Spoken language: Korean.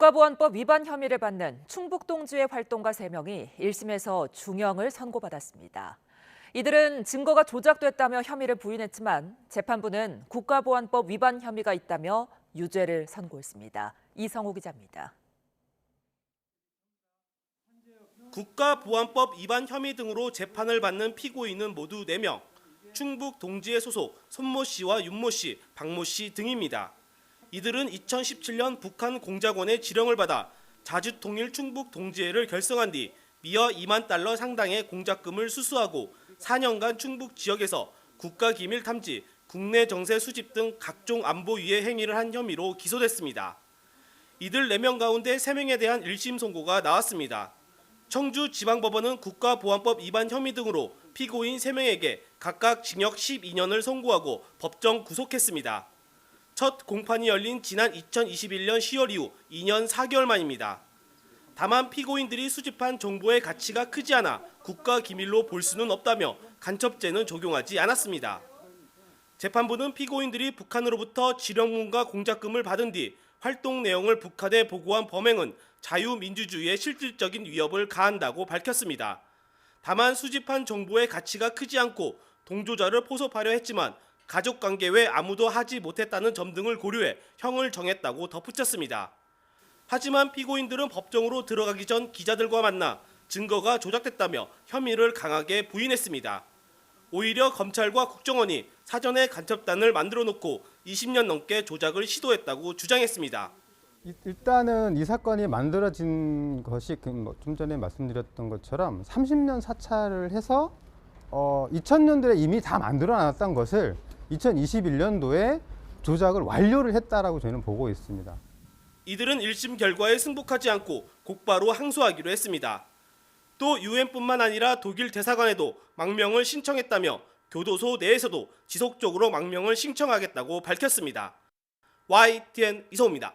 국가보안법 위반 혐의를 받는 충북동주의 활동가 3명이 1심에서 중형을 선고받았습니다. 이들은 증거가 조작됐다며 혐의를 부인했지만 재판부는 국가보안법 위반 혐의가 있다며 유죄를 선고했습니다. 이성호 기자입니다. 국가보안법 위반 혐의 등으로 재판을 받는 피고인은 모두 4명, 충북 동지의 소속 손모 씨와 윤모 씨, 박모 씨 등입니다. 이들은 2017년 북한 공작원의 지령을 받아 자주통일 충북 동지회를 결성한 뒤 미어 2만 달러 상당의 공작금을 수수하고 4년간 충북 지역에서 국가기밀 탐지, 국내 정세 수집 등 각종 안보 위해 행위를 한 혐의로 기소됐습니다. 이들 4명 가운데 3명에 대한 1심 선고가 나왔습니다. 청주지방법원은 국가보안법 위반 혐의 등으로 피고인 3명에게 각각 징역 12년을 선고하고 법정 구속했습니다. 첫 공판이 열린 지난 2021년 10월 이후 2년 4개월 만입니다. 다만 피고인들이 수집한 정보의 가치가 크지 않아 국가기밀로 볼 수는 없다며 간첩죄는 적용하지 않았습니다. 재판부는 피고인들이 북한으로부터 지령문과 공작금을 받은 뒤 활동 내용을 북한에 보고한 범행은 자유민주주의에 실질적인 위협을 가한다고 밝혔습니다. 다만 수집한 정보의 가치가 크지 않고 동조자를 포섭하려 했지만 가족관계 외 아무도 하지 못했다는 점 등을 고려해 형을 정했다고 덧붙였습니다. 하지만 피고인들은 법정으로 들어가기 전 기자들과 만나 증거가 조작됐다며 혐의를 강하게 부인했습니다. 오히려 검찰과 국정원이 사전에 간첩단을 만들어 놓고 20년 넘게 조작을 시도했다고 주장했습니다. 일단은 이 사건이 만들어진 것이 좀 전에 말씀드렸던 것처럼 30년 사찰을 해서 2000년도에 이미 다 만들어 놨던 것을 2021년도에 조작을 완료를 했다라고 저희는 보고 있습니다. 이들은 1심 결과에 승복하지 않고 곧바로 항소하기로 했습니다. 또 유엔뿐만 아니라 독일 대사관에도 망명을 신청했다며 교도소 내에서도 지속적으로 망명을 신청하겠다고 밝혔습니다. YTN 이성호입니다.